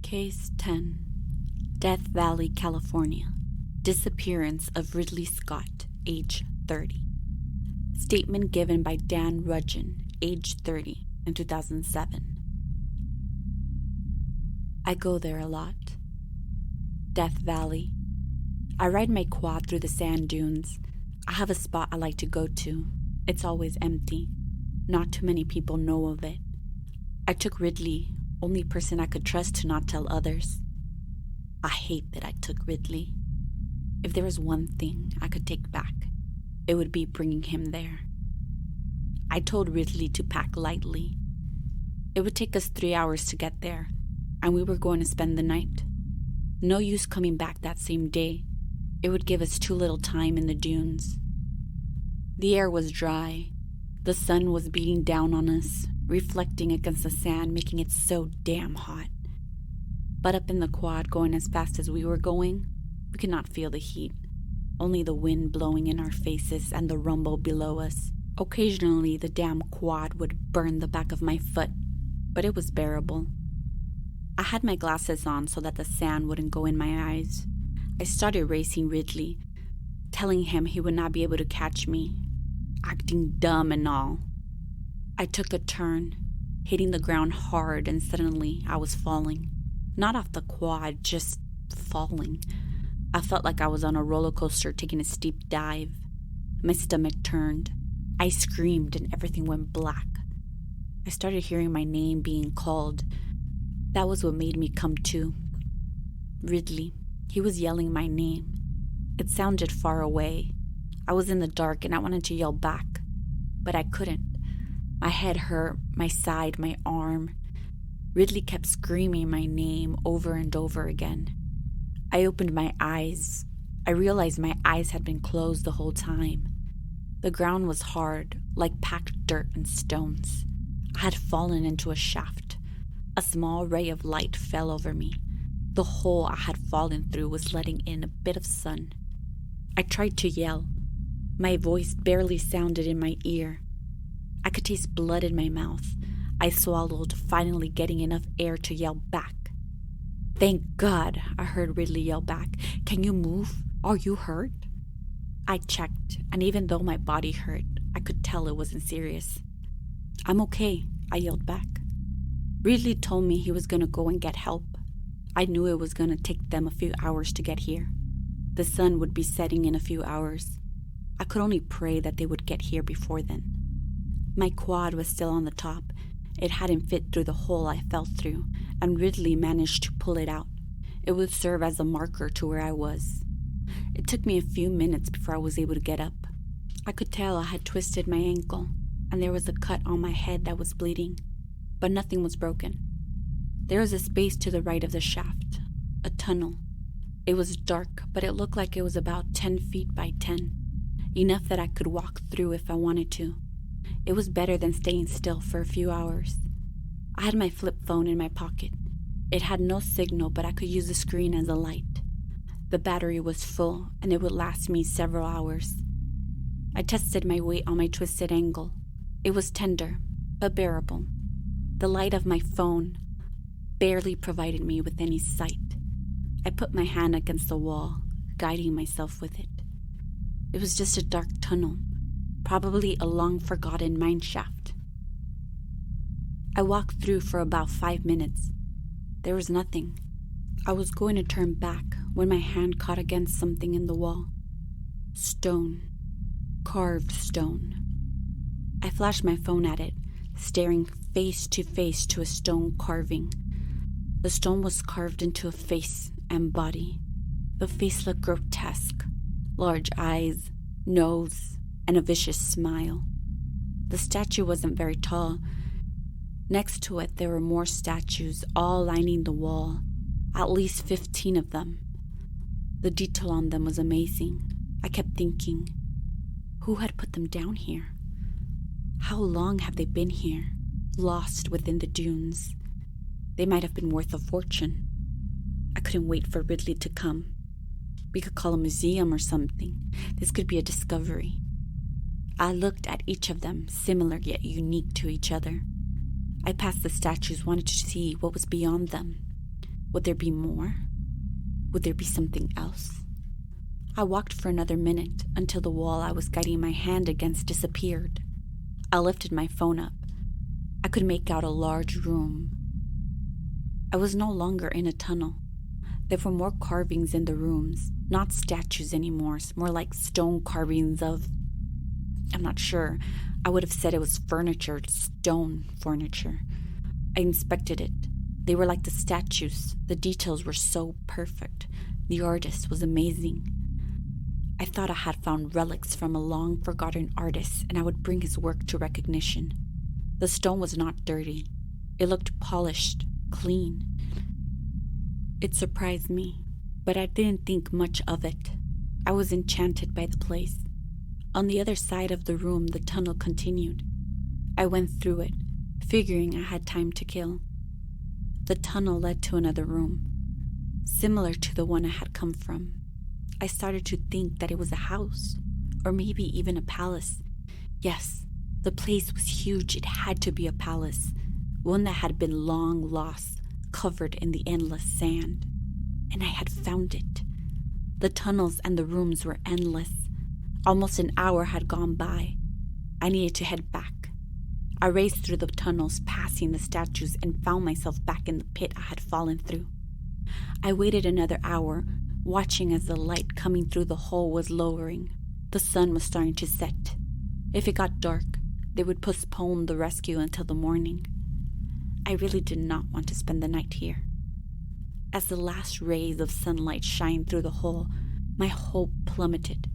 Case 10, Death Valley, California. Disappearance of Ridley Scott, age 30. Statement given by Dan Rudgen, age 30, in 2007. I go there a lot. Death Valley. I ride my quad through the sand dunes. I have a spot I like to go to. It's always empty. Not too many people know of it. I took Ridley, only person I could trust to not tell others. I hate that I took Ridley. If there was one thing I could take back, it would be bringing him there. I told Ridley to pack lightly. It would take us 3 hours to get there, and we were going to spend the night. No use coming back that same day. It would give us too little time in the dunes. The air was dry. The sun was beating down on us, reflecting against the sand, making it so damn hot. But up in the quad, going as fast as we were going, we could not feel the heat, only the wind blowing in our faces and the rumble below us. Occasionally, the damn quad would burn the back of my foot, but it was bearable. I had my glasses on so that the sand wouldn't go in my eyes. I started racing Ridley, telling him he would not be able to catch me, acting dumb and all. I took a turn, hitting the ground hard, and suddenly I was falling. Not off the quad, just falling. I felt like I was on a roller coaster taking a steep dive. My stomach turned. I screamed and everything went black. I started hearing my name being called. That was what made me come to. Ridley. He was yelling my name. It sounded far away. I was in the dark and I wanted to yell back, but I couldn't. My head hurt, my side, my arm. Ridley kept screaming my name over and over again. I opened my eyes. I realized my eyes had been closed the whole time. The ground was hard, like packed dirt and stones. I had fallen into a shaft. A small ray of light fell over me. The hole I had fallen through was letting in a bit of sun. I tried to yell. My voice barely sounded in my ear. I could taste blood in my mouth. I swallowed, finally getting enough air to yell back. "Thank God," I heard Ridley yell back. "Can you move? Are you hurt?" I checked, and even though my body hurt, I could tell it wasn't serious. "I'm okay," I yelled back. Ridley told me he was going to go and get help. I knew it was going to take them a few hours to get here. The sun would be setting in a few hours. I could only pray that they would get here before then. My quad was still on the top. It hadn't fit through the hole I fell through, and Ridley managed to pull it out. It would serve as a marker to where I was. It took me a few minutes before I was able to get up. I could tell I had twisted my ankle, and there was a cut on my head that was bleeding, but nothing was broken. There was a space to the right of the shaft, a tunnel. It was dark, but it looked like it was about 10 feet by 10, enough that I could walk through if I wanted to. It was better than staying still for a few hours. I had my flip phone in my pocket. It had no signal, but I could use the screen as a light. The battery was full, and it would last me several hours. I tested my weight on my twisted ankle. It was tender, but bearable. The light of my phone barely provided me with any sight. I put my hand against the wall, guiding myself with it. It was just a dark tunnel, probably a long-forgotten mine shaft. I walked through for about 5 minutes. There was nothing. I was going to turn back when my hand caught against something in the wall. Stone. Carved stone. I flashed my phone at it, staring face to face to a stone carving. The stone was carved into a face and body. The face looked grotesque. Large eyes, nose, and a vicious smile. The statue wasn't very tall. Next to it, there were more statues, all lining the wall, at least 15 of them. The detail on them was amazing. I kept thinking, who had put them down here? How long have they been here, lost within the dunes? They might have been worth a fortune. I couldn't wait for Ridley to come. We could call a museum or something. This could be a discovery. I looked at each of them, similar yet unique to each other. I passed the statues, wanted to see what was beyond them. Would there be more? Would there be something else? I walked for another minute until the wall I was guiding my hand against disappeared. I lifted my phone up. I could make out a large room. I was no longer in a tunnel. There were more carvings in the rooms, not statues anymore, more like stone carvings of... I'm not sure. I would have said it was furniture, stone furniture. I inspected it. They were like the statues. The details were so perfect. The artist was amazing. I thought I had found relics from a long-forgotten artist, and I would bring his work to recognition. The stone was not dirty. It looked polished, clean. It surprised me, but I didn't think much of it. I was enchanted by the place. On the other side of the room, the tunnel continued. I went through it, figuring I had time to kill. The tunnel led to another room, similar to the one I had come from. I started to think that it was a house, or maybe even a palace. Yes, the place was huge. It had to be a palace, one that had been long lost, covered in the endless sand. And I had found it. The tunnels and the rooms were endless. Almost an hour had gone by. I needed to head back. I raced through the tunnels, passing the statues, and found myself back in the pit I had fallen through. I waited another hour, watching as the light coming through the hole was lowering. The sun was starting to set. If it got dark, they would postpone the rescue until the morning. I really did not want to spend the night here. As the last rays of sunlight shined through the hole, my hope plummeted.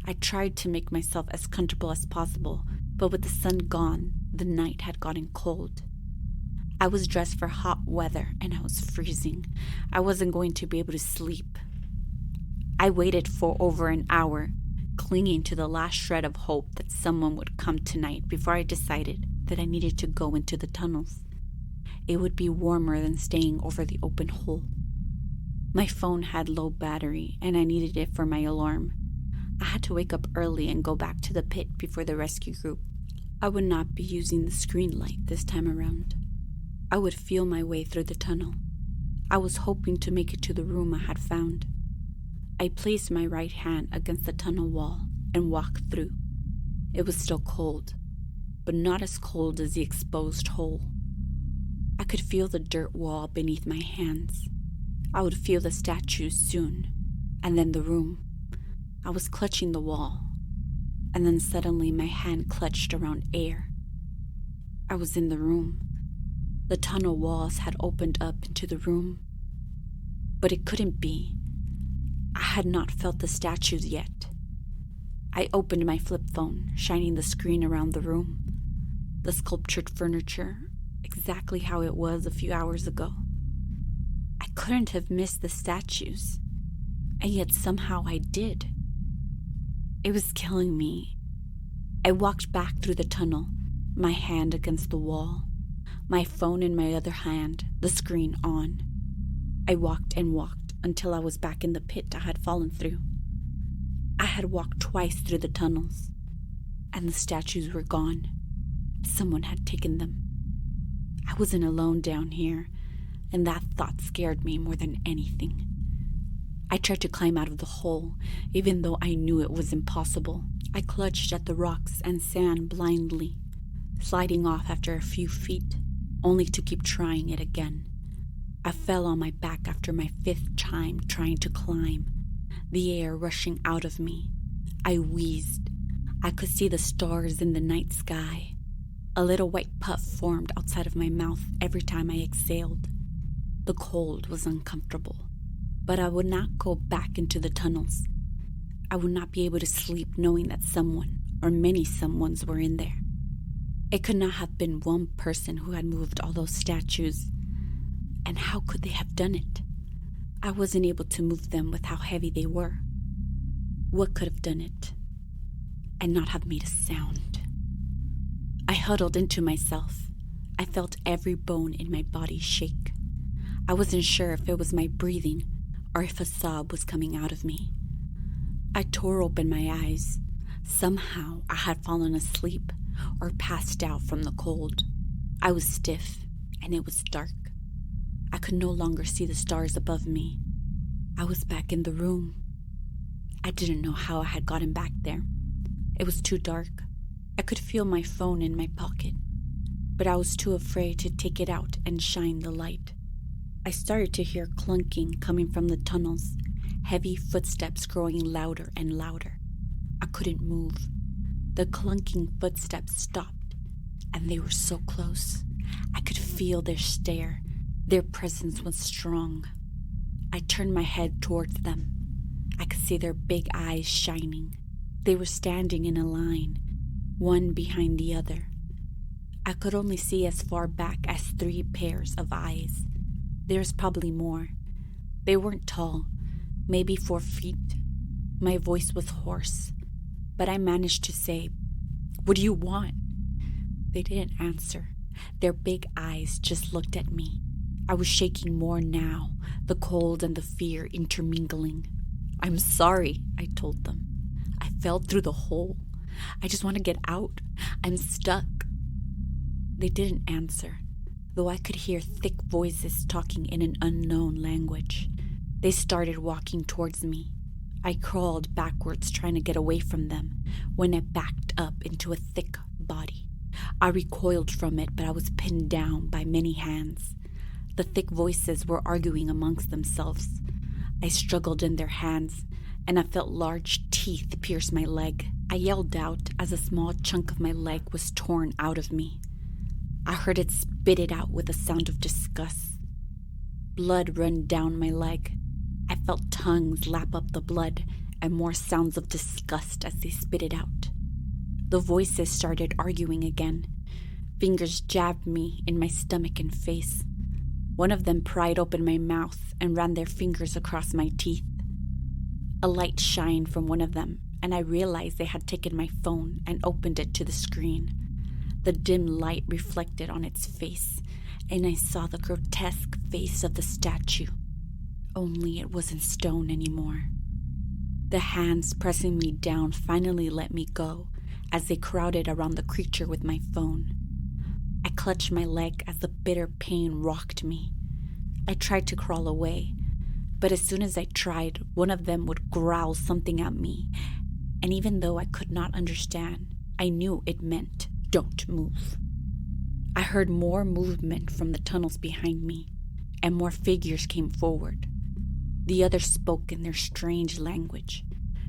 I tried to make myself as comfortable as possible, but with the sun gone, the night had gotten cold. I was dressed for hot weather, and I was freezing. I wasn't going to be able to sleep. I waited for over an hour, clinging to the last shred of hope that someone would come tonight before I decided that I needed to go into the tunnels. It would be warmer than staying over the open hole. My phone had low battery, and I needed it for my alarm. I had to wake up early and go back to the pit before the rescue group. I would not be using the screen light this time around. I would feel my way through the tunnel. I was hoping to make it to the room I had found. I placed my right hand against the tunnel wall and walked through. It was still cold, but not as cold as the exposed hole. I could feel the dirt wall beneath my hands. I would feel the statues soon, and then the room. I was clutching the wall, and then suddenly my hand clutched around air. I was in the room. The tunnel walls had opened up into the room, but it couldn't be. I had not felt the statues yet. I opened my flip phone, shining the screen around the room. The sculptured furniture, exactly how it was a few hours ago. I couldn't have missed the statues, and yet somehow I did. It was killing me. I walked back through the tunnel, my hand against the wall, my phone in my other hand, the screen on. I walked and walked until I was back in the pit I had fallen through. I had walked twice through the tunnels, and the statues were gone. Someone had taken them. I wasn't alone down here, and that thought scared me more than anything. I tried to climb out of the hole, even though I knew it was impossible. I clutched at the rocks and sand blindly, sliding off after a few feet, only to keep trying it again. I fell on my back after my fifth time trying to climb, the air rushing out of me. I wheezed. I could see the stars in the night sky. A little white puff formed outside of my mouth every time I exhaled. The cold was uncomfortable, but I would not go back into the tunnels. I would not be able to sleep knowing that someone, or many someones, were in there. It could not have been one person who had moved all those statues. And how could they have done it? I wasn't able to move them with how heavy they were. What could have done it and not have made a sound? I huddled into myself. I felt every bone in my body shake. I wasn't sure if it was my breathing or if a sob was coming out of me. I tore open my eyes. Somehow I had fallen asleep or passed out from the cold. I was stiff and it was dark. I could no longer see the stars above me. I was back in the room. I didn't know how I had gotten back there. It was too dark. I could feel my phone in my pocket, but I was too afraid to take it out and shine the light. I started to hear clunking coming from the tunnels, heavy footsteps growing louder and louder. I couldn't move. The clunking footsteps stopped, and they were so close. I could feel their stare. Their presence was strong. I turned my head towards them. I could see their big eyes shining. They were standing in a line, one behind the other. I could only see as far back as 3 pairs of eyes. There's probably more. They weren't tall, maybe 4 feet. My voice was hoarse, but I managed to say, "What do you want?" They didn't answer. Their big eyes just looked at me. I was shaking more now, the cold and the fear intermingling. "I'm sorry," I told them. "I fell through the hole. I just want to get out. I'm stuck." They didn't answer, though I could hear thick voices talking in an unknown language. They started walking towards me. I crawled backwards trying to get away from them when I backed up into a thick body. I recoiled from it, but I was pinned down by many hands. The thick voices were arguing amongst themselves. I struggled in their hands, and I felt large teeth pierce my leg. I yelled out as a small chunk of my leg was torn out of me. I heard it spit it out with a sound of disgust. Blood ran down my leg. I felt tongues lap up the blood and more sounds of disgust as they spit it out. The voices started arguing again. Fingers jabbed me in my stomach and face. One of them pried open my mouth and ran their fingers across my teeth. A light shined from one of them, and I realized they had taken my phone and opened it to the screen. The dim light reflected on its face, and I saw the grotesque face of the statue. Only it wasn't stone anymore. The hands pressing me down finally let me go as they crowded around the creature with my phone. I clutched my leg as the bitter pain rocked me. I tried to crawl away, but as soon as I tried, one of them would growl something at me, and even though I could not understand, I knew it meant, "Don't move." I heard more movement from the tunnels behind me, and more figures came forward. The others spoke in their strange language,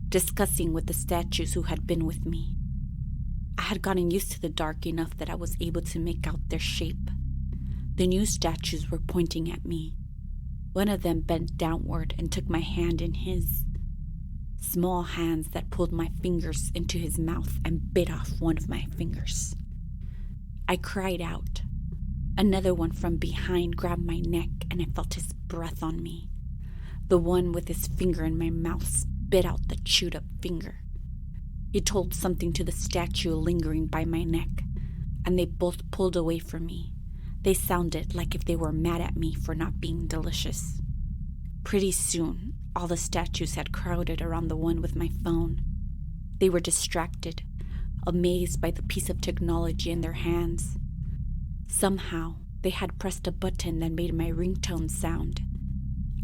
discussing with the statues who had been with me. I had gotten used to the dark enough that I was able to make out their shape. The new statues were pointing at me. One of them bent downward and took my hand in his. Small hands that pulled my fingers into his mouth and bit off one of my fingers. I cried out. Another one from behind grabbed my neck and I felt his breath on me. The one with his finger in my mouth spit out the chewed up finger. He told something to the statue lingering by my neck, and they both pulled away from me. They sounded like if they were mad at me for not being delicious. Pretty soon, all the statues had crowded around the one with my phone. They were distracted, amazed by the piece of technology in their hands. Somehow, they had pressed a button that made my ringtone sound.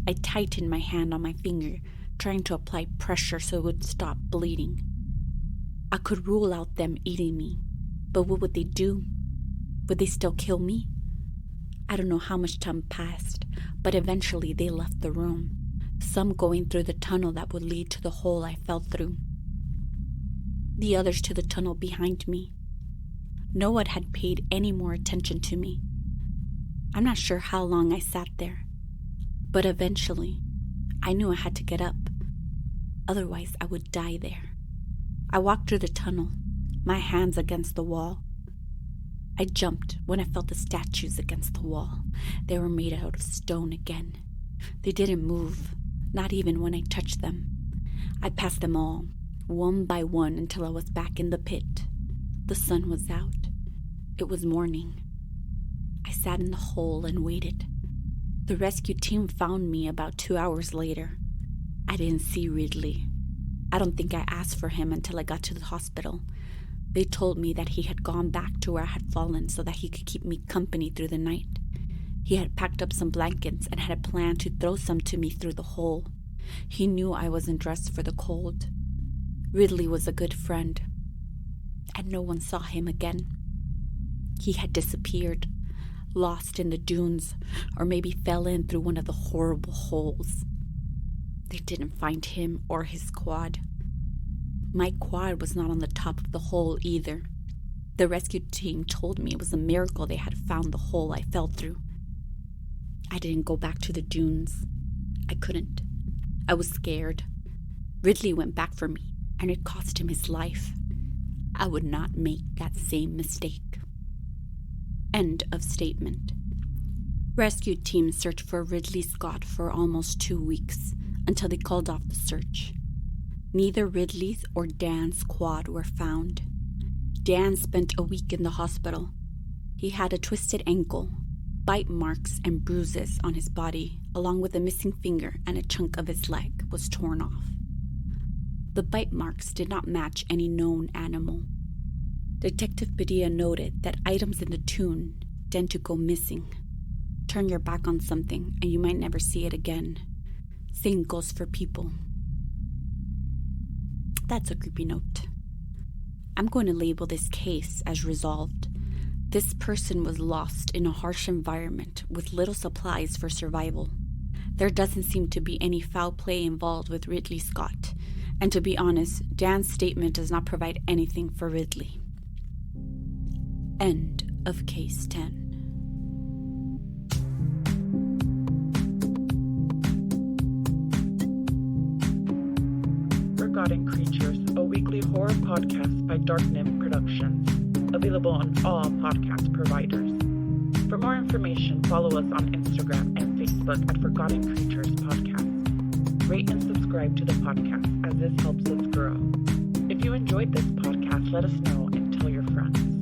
I tightened my hand on my finger, trying to apply pressure so it would stop bleeding. I could rule out them eating me, but what would they do? Would they still kill me? I don't know how much time passed, but eventually they left the room, some going through the tunnel that would lead to the hole I fell through. The others to the tunnel behind me. No one had paid any more attention to me. I'm not sure how long I sat there, but eventually I knew I had to get up. Otherwise, I would die there. I walked through the tunnel, my hands against the wall. I jumped when I felt the statues against the wall. They were made out of stone again. They didn't move, not even when I touched them. I passed them all, one by one, until I was back in the pit. The sun was out. It was morning. I sat in the hole and waited. The rescue team found me about 2 hours later. I didn't see Ridley. I don't think I asked for him until I got to the hospital. They told me that he had gone back to where I had fallen so that he could keep me company through the night. He had packed up some blankets and had a plan to throw some to me through the hole. He knew I wasn't dressed for the cold. Ridley was a good friend, and no one saw him again. He had disappeared, lost in the dunes, or maybe fell in through one of the horrible holes. They didn't find him or his quad. My quad was not on the top of the hole either. The rescue team told me it was a miracle they had found the hole I fell through. I didn't go back to the dunes. I couldn't. I was scared. Ridley went back for me, and it cost him his life. I would not make that same mistake. End of statement. Rescue teams searched for Ridley Scott for almost 2 weeks until they called off the search. Neither Ridley's or Dan's quad were found. Dan spent a week in the hospital. He had a twisted ankle, bite marks and bruises on his body, along with a missing finger, and a chunk of his leg was torn off. The bite marks did not match any known animal. Detective Padilla noted that items in the tune tend to go missing. Turn your back on something and you might never see it again. Same goes for people. That's a creepy note. I'm going to label this case as resolved. This person was lost in a harsh environment with little supplies for survival. There doesn't seem to be any foul play involved with Ridley Scott. And to be honest, Dan's statement does not provide anything for Ridley. End of Case 10. Forgotten Creatures, a weekly horror podcast by Dark Nymph Productions, available on all podcast providers. For more information, follow us on Instagram and Facebook at Forgotten Creatures Podcast. Rate and subscribe to the podcast, as this helps us grow. If you enjoyed this podcast, let us know and tell your friends.